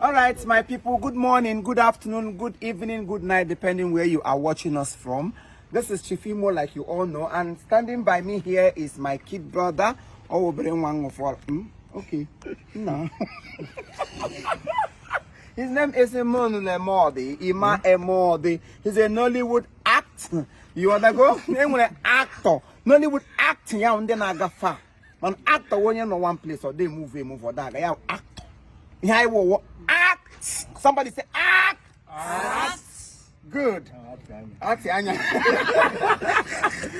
All right, my people, good morning, good afternoon, good evening, good night, depending where you are watching us from. This is Chief Imo, like you all know, and standing by me here is my kid brother. Oh, okay. No. His name is Imo Comedy. He's a Nollywood actor. You wanna go? Actor. Nollywood acting. Yeah, and then I got far. An actor when you're in one place or they move or that. Yeah, actor. Yeah, I will act. Somebody say act. Act. Good. Act.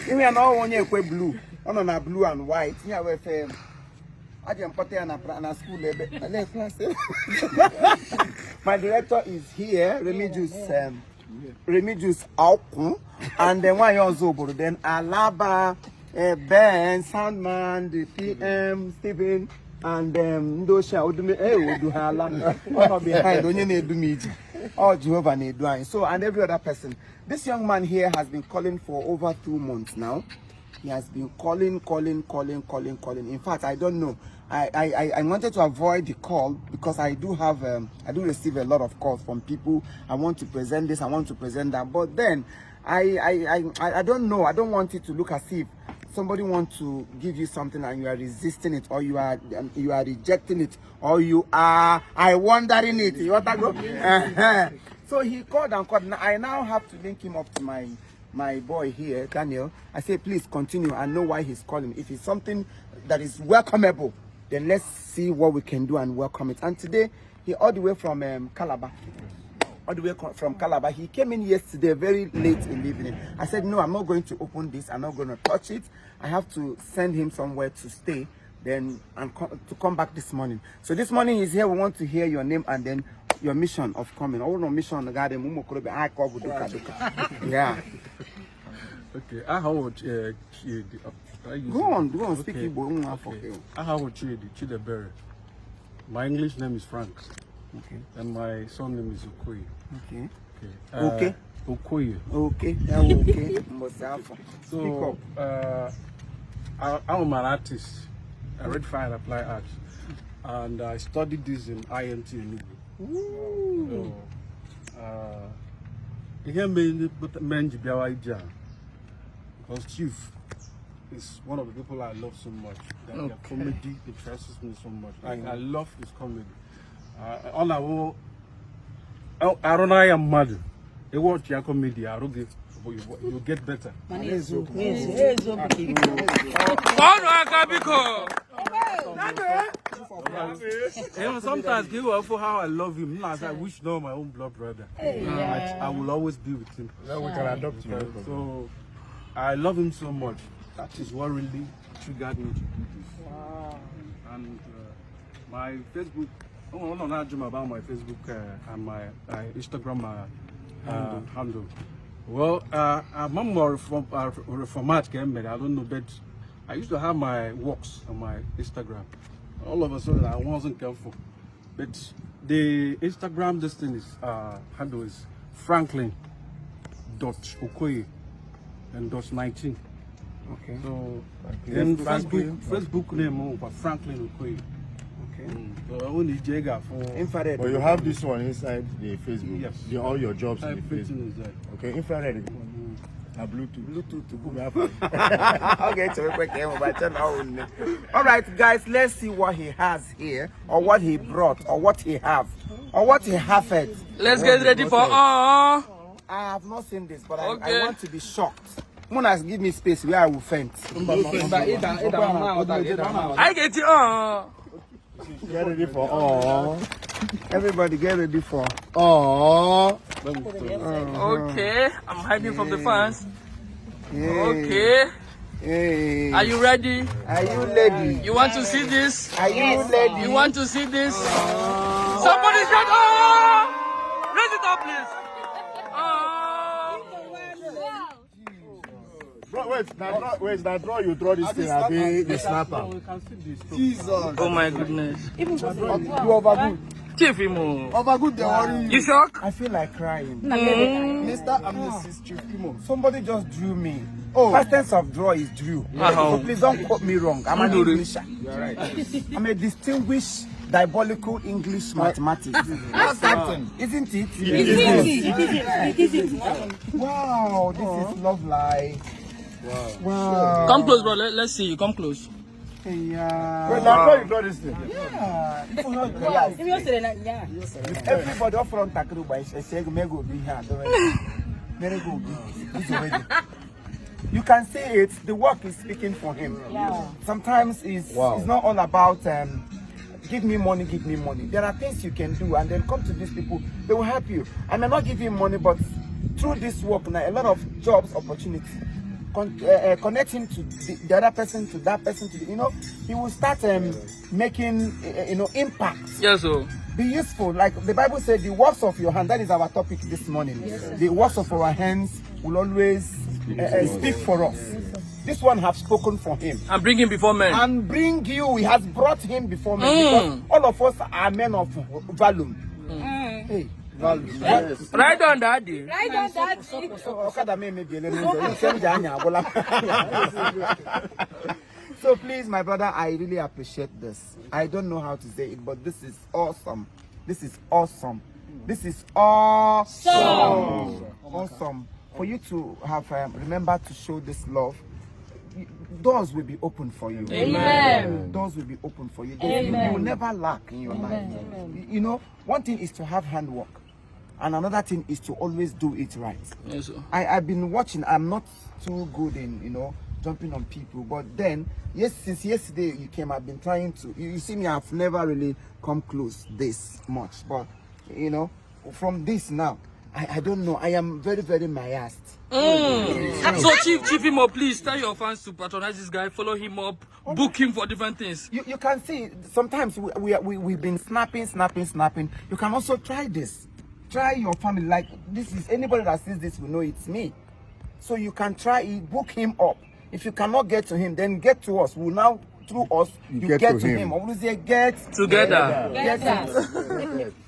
You mean now when you're blue? On a blue and white. Yeah, we I just put in a school. My director is here. Remigius Alkun, and then one also, then Alaba, Ben, Sandman, the PM, Stephen, and Ndosha behind, oh Jehovah need doing. So, and every other person. This young man here has been calling for over 2 months now. He has been calling. In fact, I don't know. I wanted to avoid the call because I do receive a lot of calls from people. I want to present this, I want to present that. But then I don't know. I don't want it to look as if somebody wants to give you something and you are resisting it, or you are rejecting it, or you are wondering it. You want to go? So he called and called. I now have to link him up to my boy here, Daniel. I say, please continue. I know why he's calling. If it's something that is welcomeable, then let's see what we can do and welcome it. And today, he all the way from Calabar. All the way from Calabar. He came in yesterday, very late in the evening. I said, no, I'm not going to open this. I'm not going to touch it. I have to send him somewhere to stay, then and to come back this morning. So this morning he's here. We want to hear your name and then your mission of coming. Oh no, mission on the garden. Yeah. Okay. I have Go on, speak Igbo. I have Chideberry. My English name is Frank. Okay. And my son name is Okoye. Okay. Okay. Okoye. Okay. Okay. So, I'm an artist. I read fine apply art. And I studied this in INT in Igbo. Because Chief is one of the people I love so much. Their comedy interests me so much. Like, I love his comedy. All I will, I don't know, I am mad. I watch your comedy. I don't get, you get better. Sometimes people offer how I love him. I wish know my own blood brother. I will always be with him. Now we can adopt you. So I love him so much. That is what really triggered me to do this. Wow. And my Facebook, I don't know about my Facebook and my Instagram handle. Well, I'm more format came, I don't know, but I used to have my works on my Instagram. All of a sudden, I wasn't careful. But the Instagram, this thing is handle is Franklin.Okoye and .19. Okay. So then Facebook name over Franklin Okoye. Okay. So I only Jega for infrared. But you have this one inside the Facebook. Yes. All your jobs in the everything Facebook. is there. Okay, infrared. Bluetooth to go back. Okay, all right, guys, let's see what he has here, or what he brought, or what he have, or what he have it. Let's get ready for I have not seen this, but I want to be shocked. Mona, give me space where I will faint. I get you. Get ready for all. Everybody get ready for Oh. Okay, I'm hiding from the fans. yeah. Okay, Hey. are you ready? Are you ready? You want to see this? Are you ready? You want to see this? Somebody shout, oh! Raise it up, please. Oh! Bro, wait, now draw you draw this thing, I be the snapper. Jesus. Oh my goodness. You overgood. Chief Imo. Overgood, they worry You shocked? I feel like crying. Mr. and Mrs. Chief Imo, somebody just drew me. Oh, past tense of draw is drew. So please don't quote me wrong. I'm an English. You're right. I'm a distinguished diabolical English mathematics. That's something. Isn't it? It isn't. Wow, this is love life. Wow. Come close, bro. Let's see you. Come close. Yeah. Wait, now you draw this thing. Yeah. If you not realize, everybody up front tackle by say me go be here. Very good. It's already. You can see it. The work is speaking for him. Yeah. Sometimes it's not all about give me money, give me money. There are things you can do, and then come to these people. They will help you. I may not give you money, but through this work now, a lot of jobs opportunity. Connect him to the other person, to that person, to he will start making impact. Yes, sir. Be useful. Like the Bible said, the works of your hand. That is our topic this morning. Yes, the works of our hands will always speak for us. This one have spoken for him. And bring him before men. And bring you. He has brought him before men. Because all of us are men of value. Hey. Yes. Right on that day. Right on that. So please, my brother, I really appreciate this. I don't know how to say it, but this is awesome. This is awesome. This is awesome. Awesome. For you to have remember to show this love, doors will be open for you. Amen. Doors will be open for you. You Amen. will never lack in your life. Amen. One thing is to have handwork, and another thing is to always do it right. Yes, sir. I've been watching. I'm not too good in jumping on people, but then since yesterday you came, I've been trying to. You see me, I've never really come close this much, but from this now, I don't know. I am very, very biased. So Chief Imo, please tell your fans to patronize this guy, follow him up, book him for different things. You can see sometimes we've been snapping. You can also try this. Try your family. Like this is anybody that sees this will know it's me. So you can try it, book him up. If you cannot get to him, then get to us. We'll now through us you get to him. Or we'll say get together. Get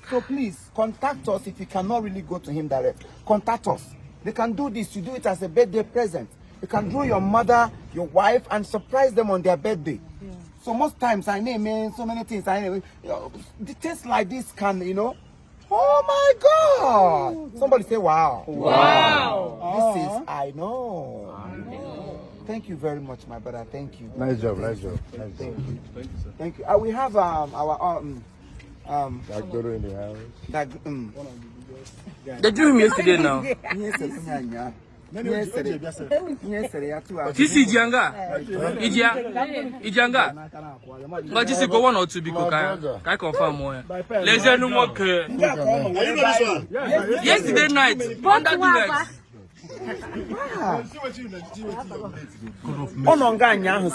So please contact us if you cannot really go to him direct. Contact us. They can do this. You do it as a birthday present. You can draw your mother, your wife, and surprise them on their birthday. Yeah. So most times I name so many things. The things like this can oh my God! Somebody say wow. Wow. This is I know. Thank you very much, my brother. Thank you. Nice job. Thank you. Thank you, sir. Thank you. We have our That girl in the house. They drew him yesterday now. This is Ijanga. But this is go 1 or 2 because I confirm more. Let's say no more. Yesterday night, under the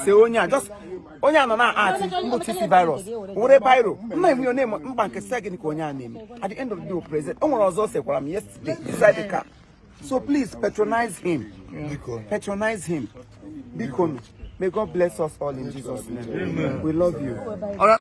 say onya no na art mbotisi virus wore pyro na your name mbank second ko onya name at the end of the day present onwere ozo sekwara me yesterday inside the car. So please patronize him. Patronize him. May God bless us all in Jesus' name. We love you. All right.